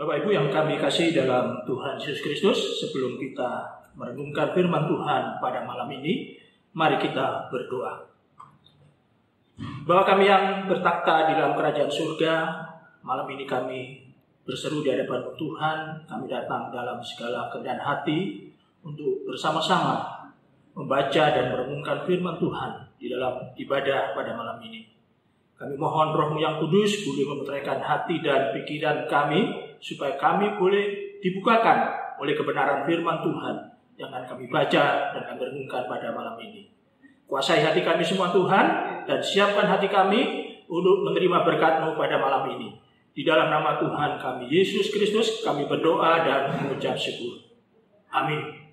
Bapak Ibu yang kami kasih dalam Tuhan Yesus Kristus, sebelum kita merenungkan firman Tuhan pada malam ini, mari kita berdoa. Bapa kami yang bertakhta di dalam kerajaan surga, malam ini kami berseru di hadapan Tuhan. Kami datang dalam segala kerendahan hati untuk bersama-sama membaca dan merenungkan firman Tuhan di dalam ibadah pada malam ini. Kami mohon Roh-Mu yang kudus boleh memutarkan hati dan pikiran kami, supaya kami boleh dibukakan oleh kebenaran firman Tuhan yang akan kami baca dan kami renungkan pada malam ini. Kuasai hati kami semua Tuhan, dan siapkan hati kami untuk menerima berkat-Mu pada malam ini. Di dalam nama Tuhan kami Yesus Kristus kami berdoa dan mengucap syukur. Amin.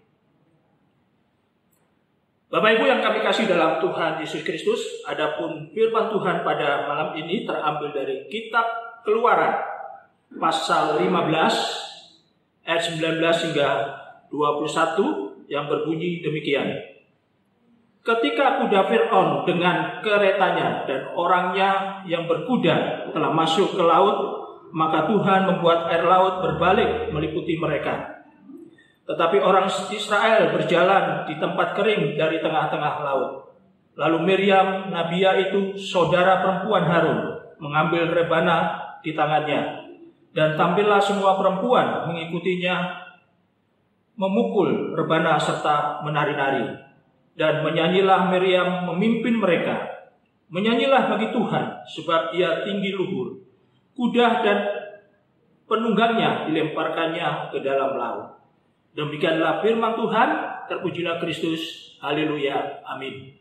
Bapak Ibu yang kami kasih dalam Tuhan Yesus Kristus, adapun firman Tuhan pada malam ini terambil dari kitab Keluaran pasal 15 ayat 19 hingga 21 yang berbunyi demikian. Ketika kuda Fir'aun dengan keretanya dan orangnya yang berkuda telah masuk ke laut, maka Tuhan membuat air laut berbalik meliputi mereka. Tetapi orang Israel berjalan di tempat kering dari tengah-tengah laut. Lalu Miriam, Nabiya itu saudara perempuan Harun, mengambil rebana di tangannya. Dan tampillah semua perempuan mengikutinya, memukul rebana serta menari-nari. Dan menyanyilah Miriam memimpin mereka. Menyanyilah bagi Tuhan, sebab Ia tinggi luhur. Kuda dan penunggangnya dilemparkannya ke dalam laut. Demikianlah firman Tuhan, terpujilah Kristus, haleluya, amin.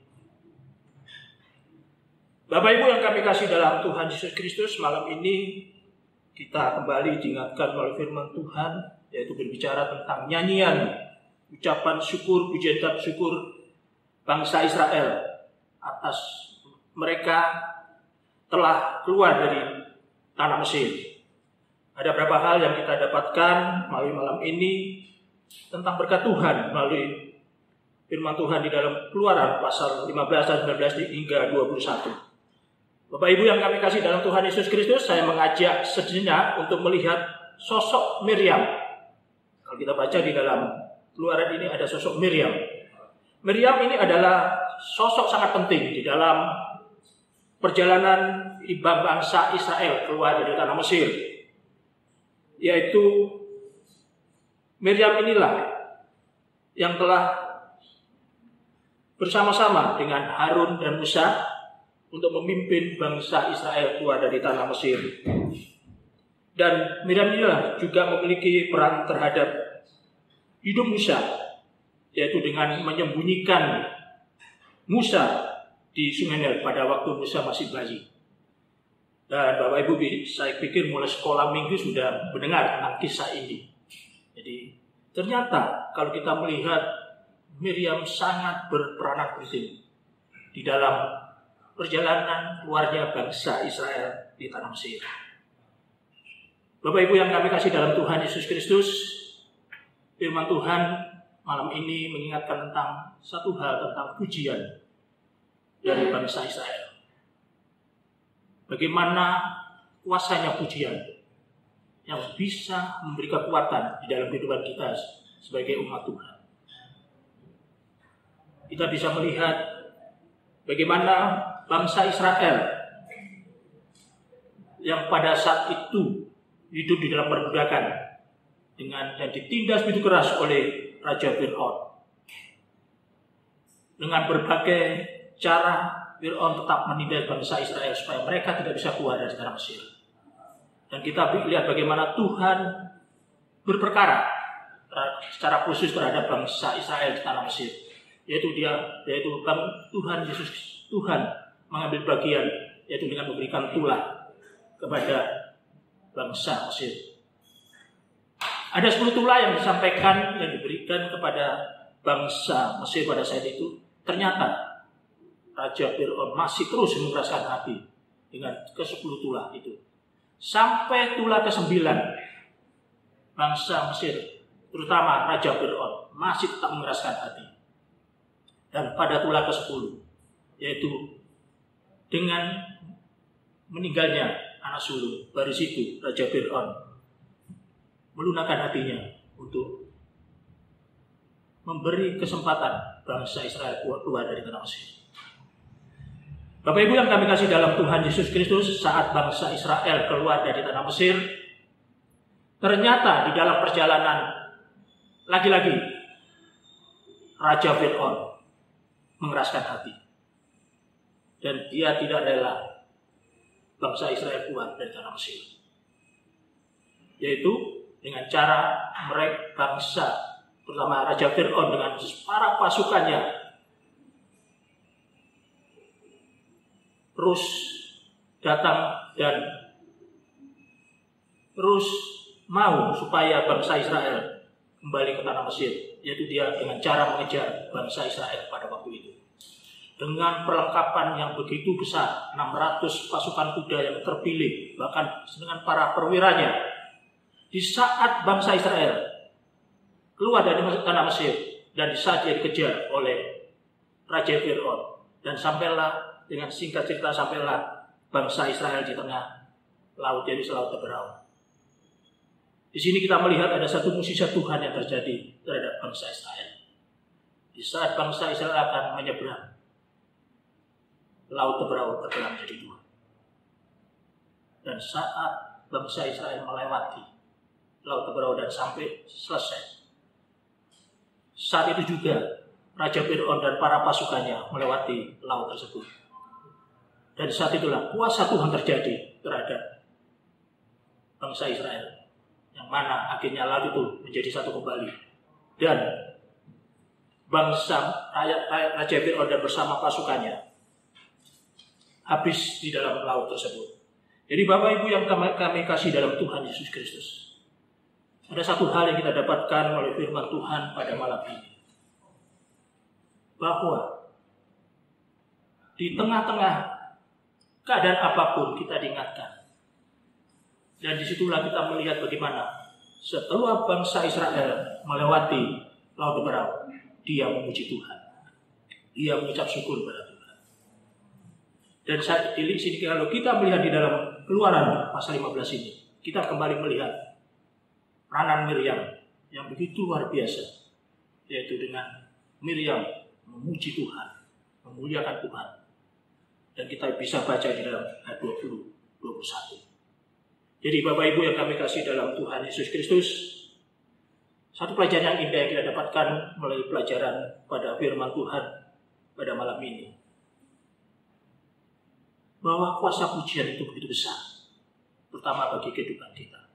Bapak Ibu yang kami kasih dalam Tuhan Yesus Kristus, malam ini kita kembali diingatkan oleh firman Tuhan, yaitu berbicara tentang nyanyian, ucapan syukur, pujian syukur bangsa Israel atas mereka telah keluar dari tanah Mesir. Ada beberapa hal yang kita dapatkan melalui malam ini tentang berkat Tuhan melalui firman Tuhan di dalam Keluaran pasal 15 dan 19 hingga 21. Bapak Ibu yang kami kasih dalam Tuhan Yesus Kristus, saya mengajak sejenak untuk melihat sosok Miriam. Kalau kita baca di dalam Keluaran ini ada sosok Miriam. Miriam ini adalah sosok sangat penting di dalam perjalanan bangsa Israel keluar dari tanah Mesir. Yaitu Miriam inilah yang telah bersama-sama dengan Harun dan Musa untuk memimpin bangsa Israel keluar dari tanah Mesir. Dan Miriam inilah juga memiliki peran terhadap hidup Musa, yaitu dengan menyembunyikan Musa di Sungai Nil pada waktu Musa masih bayi. Dan Bapak Ibu, saya pikir mulai sekolah minggu sudah mendengar tentang kisah ini. Jadi ternyata kalau kita melihat Miriam sangat berperanan penting di dalam perjalanan keluarnya bangsa Israel di tanah Mesir. Bapak Ibu yang kami kasih dalam Tuhan Yesus Kristus, firman Tuhan malam ini mengingatkan tentang satu hal, tentang pujian dari bangsa Israel. Bagaimana kuasanya pujian yang bisa memberi kekuatan di dalam kehidupan kita sebagai umat Tuhan. Kita bisa melihat bagaimana bangsa Israel yang pada saat itu hidup di dalam perbudakan dan ditindas begitu keras oleh Raja Fir'aun. Dengan berbagai cara Fir'aun tetap menindas bangsa Israel supaya mereka tidak bisa keluar dari tanah Mesir. Dan kita lihat bagaimana Tuhan berperkara secara khusus terhadap bangsa Israel di tanah Mesir. Yaitu Tuhan mengambil bagian, yaitu dengan memberikan tulah kepada bangsa Mesir. Ada 10 tulah yang disampaikan, yang diberikan kepada bangsa Mesir pada saat itu. Ternyata Raja Fir'aun masih terus mengeraskan hati dengan ke-10 tulah itu. Sampai tulah ke-9, bangsa Mesir, terutama Raja Fir'aun, masih tetap mengeraskan hati. Dan pada tulah ke-10, yaitu dengan meninggalnya anak sulung, dari situ Raja Fir'aun melunakkan hatinya untuk memberi kesempatan bangsa Israel keluar dari tanah Mesir. Bapak Ibu yang kami kasih dalam Tuhan Yesus Kristus, saat bangsa Israel keluar dari tanah Mesir, ternyata di dalam perjalanan lagi-lagi Raja Fir'aun mengeraskan hati. Dan dia tidak rela bangsa Israel keluar dari tanah Mesir. Yaitu dengan cara mereka bangsa, terutama Raja Fir'aun dengan para pasukannya, terus datang dan terus mau supaya bangsa Israel kembali ke tanah Mesir, yaitu dia dengan cara mengejar bangsa Israel pada waktu itu. Dengan perlengkapan yang begitu besar, 600 pasukan kuda yang terpilih, bahkan dengan para perwiranya. Di saat bangsa Israel keluar dari tanah Mesir, dan di saat dia dikejar oleh Raja Fir'aun, dan sampailah, dengan singkat cerita, sampailah bangsa Israel di tengah laut, jadi Laut Teberau. Di sini kita melihat ada satu mukjizat Tuhan yang terjadi terhadap bangsa Israel. Di saat bangsa Israel akan menyeberang, Laut Teberau terbelah menjadi dua. Dan saat bangsa Israel melewati Laut Teberau dan sampai selesai, saat itu juga Raja Fir'aun dan para pasukannya melewati laut tersebut. Dan saat itulah kuasa Tuhan terjadi terhadap bangsa Israel, yang mana akhirnya laut itu menjadi satu kembali. Dan bangsa Raja Fir'aun dan bersama pasukannya habis di dalam laut tersebut. Jadi Bapak Ibu yang kami kasih dalam Tuhan Yesus Kristus, ada satu hal yang kita dapatkan oleh firman Tuhan pada malam ini, bahwa di tengah-tengah keadaan apapun kita diingatkan. Dan disitulah kita melihat bagaimana setelah bangsa Israel melewati Laut Teberau, dia memuji Tuhan. Dia mengucap syukur kepada Tuhan. Dan saat di sini kalau kita melihat di dalam Keluaran pasal 15 ini, kita kembali melihat peranan Miriam yang begitu luar biasa, yaitu dengan Miriam memuji Tuhan, memuliakan Tuhan. Dan kita bisa baca di dalam ayat 20-21. Jadi Bapak Ibu yang kami kasih dalam Tuhan Yesus Kristus, satu pelajaran yang indah yang kita dapatkan melalui pelajaran pada firman Tuhan pada malam ini, bahwa kuasa pujian itu begitu besar, terutama bagi kehidupan kita.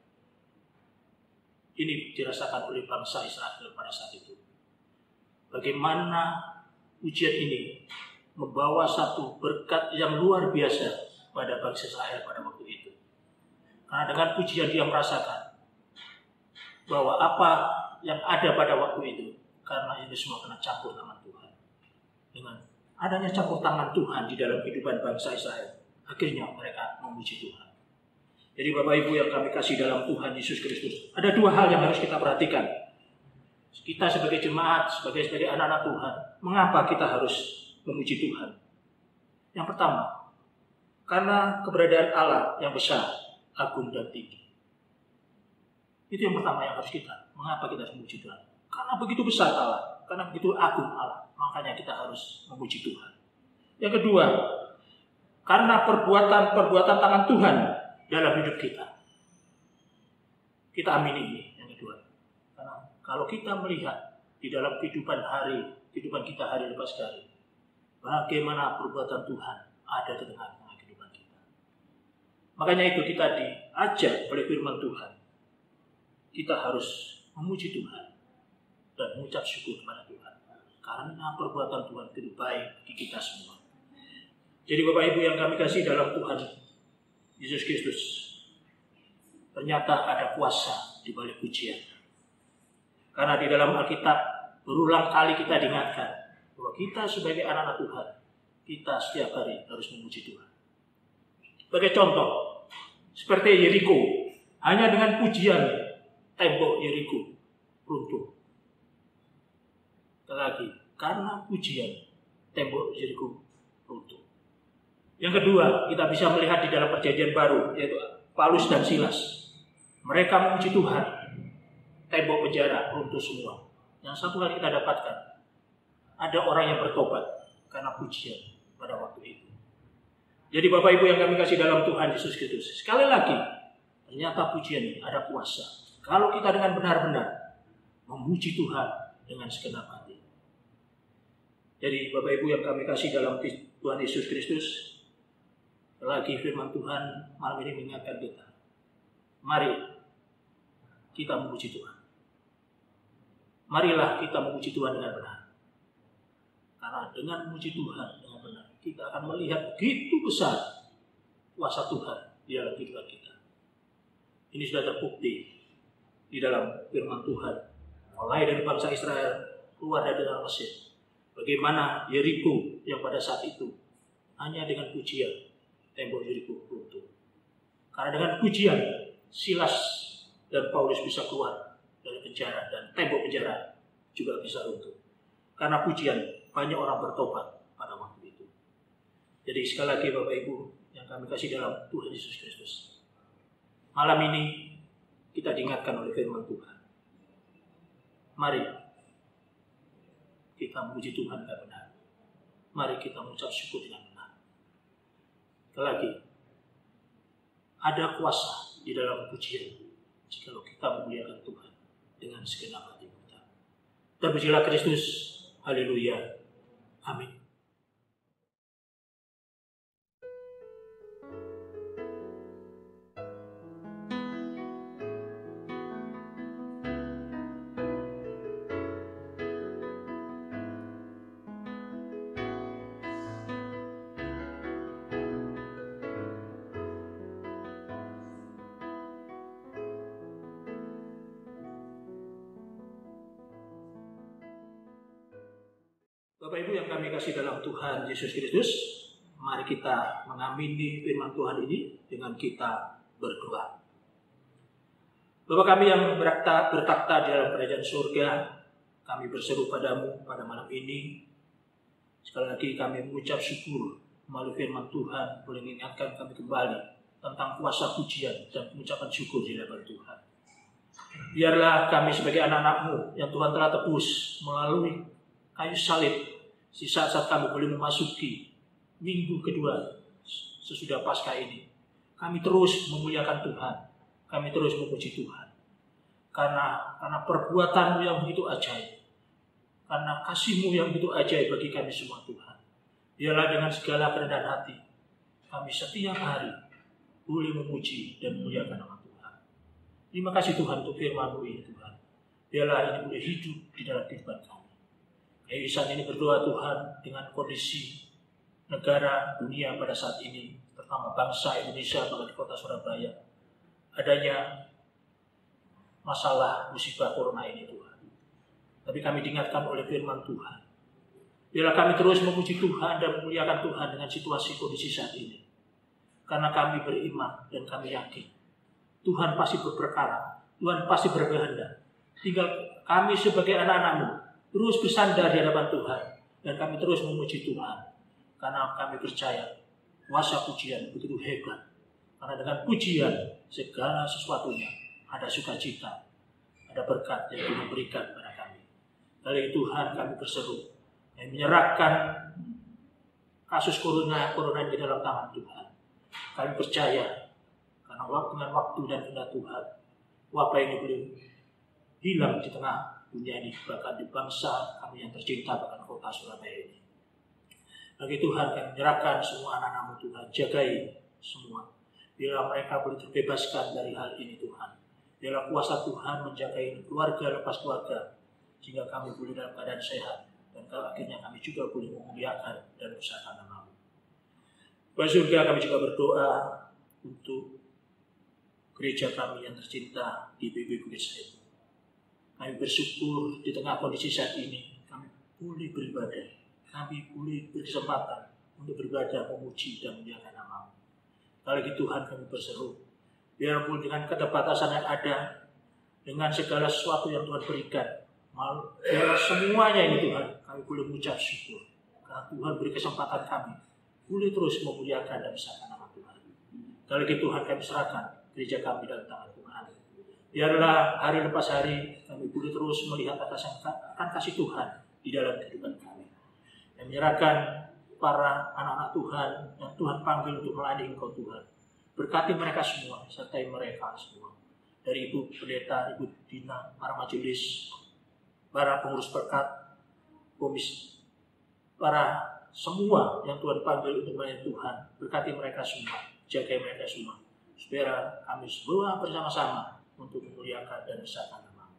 Ini dirasakan oleh bangsa Israel pada saat itu. Bagaimana pujian ini membawa satu berkat yang luar biasa pada bangsa Israel pada waktu itu. Karena dengan pujian dia merasakan bahwa apa yang ada pada waktu itu, karena ini semua kena campur tangan Tuhan. Dengan adanya campur tangan Tuhan di dalam kehidupan bangsa Israel, akhirnya mereka memuji Tuhan. Jadi Bapak Ibu yang kami kasih dalam Tuhan Yesus Kristus, ada dua hal yang harus kita perhatikan. Kita sebagai jemaat, sebagai anak-anak Tuhan, mengapa kita harus memuji Tuhan? Yang pertama, karena keberadaan Allah yang besar, agung dan tinggi. Itu yang pertama yang harus kita. Mengapa kita harus memuji Tuhan? Karena begitu besar Allah, karena begitu agung Allah, makanya kita harus memuji Tuhan. Yang kedua, karena perbuatan tangan Tuhan dalam hidup kita. Kita amini ini yang kedua. Karena kalau kita melihat di dalam kehidupan kita hari lepas hari, bagaimana perbuatan Tuhan ada di tengah-tengah kehidupan kita. Makanya itu kita diajak oleh firman Tuhan. Kita harus memuji Tuhan dan mengucap syukur kepada Tuhan. Karena perbuatan Tuhan itu baik bagi kita semua. Jadi Bapak Ibu yang kami kasih dalam Tuhan Yesus Kristus, ternyata ada kuasa di balik pujian. Karena di dalam Alkitab berulang kali kita diingatkan bahwa kita sebagai anak-anak Tuhan, kita setiap hari harus memuji Tuhan. Sebagai contoh, seperti Yeriko, hanya dengan pujian tembok Yeriko runtuh. Lagi, karena pujian tembok Yeriko runtuh. Yang kedua, kita bisa melihat di dalam Perjanjian Baru, yaitu Paulus dan Silas. Mereka memuji Tuhan tembok penjara runtuh semua. Yang satu hal kita dapatkan, ada orang yang bertobat karena pujian pada waktu itu. Jadi Bapak Ibu yang kami kasih dalam Tuhan Yesus Kristus, sekali lagi, ternyata pujian ini ada kuasa. Kalau kita dengan benar-benar memuji Tuhan dengan segenap hati. Jadi Bapak Ibu yang kami kasih dalam Tuhan Yesus Kristus, lagi firman Tuhan malam ini mengingatkan kita. Mari kita memuji Tuhan. Marilah kita memuji Tuhan dengan benar. Karena dengan memuji Tuhan dengan benar, kita akan melihat begitu besar kuasa Tuhan di dalam kehidupan kita. Ini sudah terbukti di dalam firman Tuhan. Mulai dari bangsa Israel keluar dari dalam Mesir. Bagaimana Yeriko yang pada saat itu hanya dengan pujian tembok Yeriko runtuh. Karena dengan pujian Silas dan Paulus bisa keluar dari penjara dan tembok penjara juga bisa runtuh. Karena pujian banyak orang bertobat pada waktu itu. Jadi sekali lagi Bapak Ibu yang kami kasih dalam Tuhan Yesus Kristus. Malam ini kita diingatkan oleh firman Tuhan. Mari kita memuji Tuhan dengan benar. Mari kita mengucap syukur dengan benar. Sekali lagi, ada kuasa di dalam pujian jika kita memuliakan Tuhan dengan segenap hati kita. Terpujilah Kristus. Haleluya. Amin. Bapak Ibu yang kami kasih dalam Tuhan Yesus Kristus, mari kita mengamini firman Tuhan ini dengan kita berdoa. Bapa kami yang bertakhta di dalam kerajaan surga, kami berseru padamu pada malam ini. Sekali lagi kami mengucap syukur melalui firman Tuhan boleh mengingatkan kami kembali tentang kuasa pujian dan pengucapan syukur di hadapan Tuhan. Biarlah kami sebagai anak-anak-Mu yang Tuhan telah tebus melalui kayu salib, di saat-saat kami boleh memasuki minggu kedua sesudah Paskah ini, kami terus memuliakan Tuhan, kami terus memuji Tuhan. Karena perbuatan-Mu yang begitu ajaib, karena kasih-Mu yang begitu ajaib bagi kami semua Tuhan. Biarlah dengan segala kerendahan hati, kami setiap hari boleh memuji dan memuliakan nama Tuhan. Terima kasih Tuhan untuk firman-Mu ini Tuhan. Biarlah ini boleh hidup di dalam kehidupan kami. Kami saat ini berdoa Tuhan dengan kondisi negara, dunia pada saat ini, terutama bangsa Indonesia, bahkan di kota Surabaya, adanya masalah musibah corona ini Tuhan. Tapi kami diingatkan oleh firman Tuhan. Biarlah kami terus memuji Tuhan dan memuliakan Tuhan dengan situasi kondisi saat ini. Karena kami beriman dan kami yakin Tuhan pasti berperkara, Tuhan pasti berkehendak. Tinggal kami sebagai anak-anak-Mu terus bersandar di hadapan Tuhan dan kami terus memuji Tuhan karena kami percaya kuasa pujian begitu hebat. Karena dengan pujian segala sesuatunya ada sukacita, ada berkat yang Tuhan berikan kepada kami. Dari Tuhan kami berseru, kami menyerahkan kasus corona di dalam tangan Tuhan. Kami percaya karena dengan waktu dan kehendak Tuhan, wabah ini boleh hilang di tengah dunia ini, bahkan di bangsa kami yang tercinta, bahkan kota Surabaya ini. Bagi Tuhan kami menyerahkan semua anak-anak-Mu Tuhan, jagai semua. Biarlah mereka boleh terbebaskan dari hal ini Tuhan. Biarlah kuasa Tuhan menjagai keluarga lepas keluarga, sehingga kami boleh dalam keadaan sehat, dan akhirnya kami juga boleh memuliakan dan berusaha nama-Mu. Bapa surga, kami juga berdoa untuk gereja kami yang tercinta di PB Bukit Said. Kami bersyukur di tengah kondisi saat ini, kami boleh beribadah, kami boleh berkesempatan untuk beribadah, memuji dan memuliakan nama-Mu. Kali itu Tuhan kami berseru, biarpun dengan keterbatasan yang ada, dengan segala sesuatu yang Tuhan berikan, biar semuanya ini Tuhan, kami boleh mengucap syukur. Karena Tuhan beri kesempatan kami, boleh terus memuliakan dan besarkan nama Tuhan. Kali itu Tuhan kami serahkan gereja kami dalam tangan Tuhan. Biarlah hari lepas hari kami boleh terus melihat akan kasih Tuhan di dalam kehidupan kami. Dan menyerahkan para anak-anak Tuhan yang Tuhan panggil untuk melayani Engkau Tuhan. Berkati mereka semua, sertai mereka semua. Dari Ibu Pendeta, Ibu Dina, para majelis, para pengurus berkat, komisi, para semua yang Tuhan panggil untuk melayani Tuhan. Berkati mereka semua, jaga mereka semua. Supaya kami semua bersama-sama untuk memuliakan dan besarkan nama.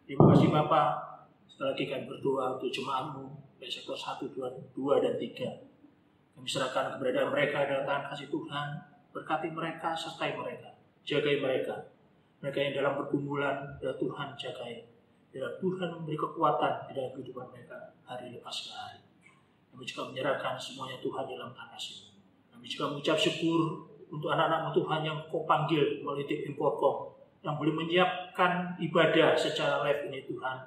Terima kasih Bapak. Sekali lagi kami berdoa untuk jemaat-Mu dari sektor 1, 2, dan 3. Kami serahkan keberadaan mereka dalam tangan kasih Tuhan. Berkati mereka, sertai mereka, jagai mereka. Mereka yang dalam pergumulan, ya Tuhan jagai. Ya Tuhan memberi kekuatan di dalam kehidupan mereka hari lepas hari. Kami juga menyerahkan semuanya Tuhan dalam tangan kasih. Kami juga mengucap syukur untuk anak-anak Tuhan yang Kau panggil melalui tim Imporkom, yang boleh menyiapkan ibadah secara live ini Tuhan.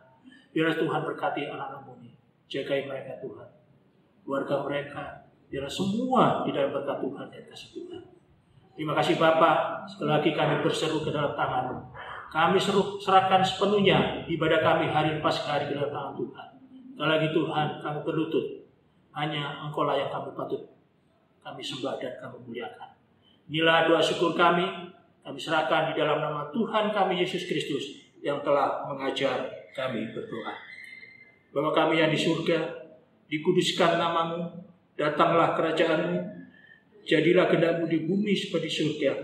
Biarlah Tuhan berkati anak-anak-Mu ini. Jagai mereka Tuhan. Keluarga mereka. Biarlah semua di dalam berkat Tuhan dan kasih Tuhan. Terima kasih Bapa. Sekali lagi kami berseru ke dalam tangan-Mu. Kami serahkan sepenuhnya ibadah kami hari lepas hari ke dalam tangan Tuhan. Sekali lagi Tuhan kami berlutut. Hanya Engkau lah yang kami patut kami sembah dan kami muliakan. Inilah doa syukur kami. Kami serahkan di dalam nama Tuhan kami Yesus Kristus yang telah mengajar kami berdoa. Bapa kami yang di surga, dikuduskan nama-Mu, datanglah kerajaan-Mu, jadilah kehendak-Mu di bumi seperti surga.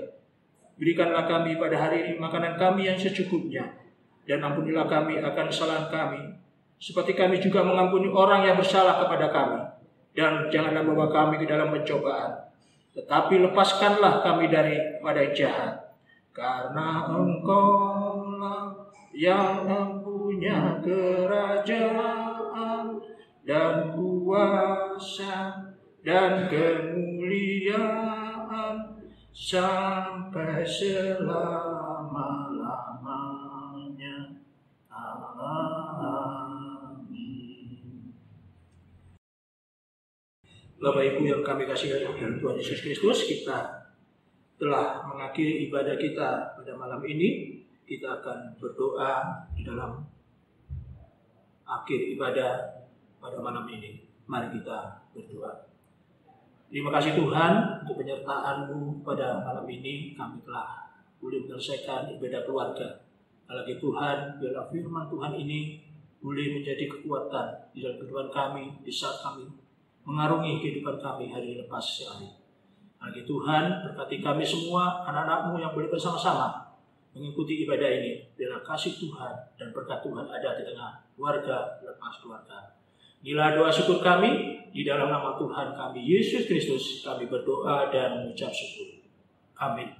Berikanlah kami pada hari ini makanan kami yang secukupnya, dan ampunilah kami akan kesalahan kami, seperti kami juga mengampuni orang yang bersalah kepada kami. Dan janganlah membawa kami ke dalam pencobaan, tetapi lepaskanlah kami daripada jahat. Karena Engkau-lah yang mempunyai kerajaan dan kuasa dan kemuliaan sampai selama-lamanya. Amin. Bapak Ibu yang kami kasih dalam Tuhan Yesus Kristus, kita telah mengakhiri ibadah kita pada malam ini. Kita akan berdoa di dalam akhir ibadah pada malam ini. Mari kita berdoa. Terima kasih Tuhan untuk penyertaan-Mu pada malam ini. Kami telah boleh menyelesaikan ibadah keluarga. Apalagi Tuhan, biarlah firman Tuhan ini boleh menjadi kekuatan di dalam kehidupan kami, di saat kami mengarungi kehidupan kami hari lepas hari. Lagi Tuhan, berkati kami semua, anak-anak-Mu yang boleh bersama-sama mengikuti ibadah ini. Biarlah kasih Tuhan dan berkat Tuhan ada di tengah keluarga lepas keluarga. Inilah doa syukur kami, di dalam nama Tuhan kami Yesus Kristus kami berdoa dan mengucap syukur. Amin.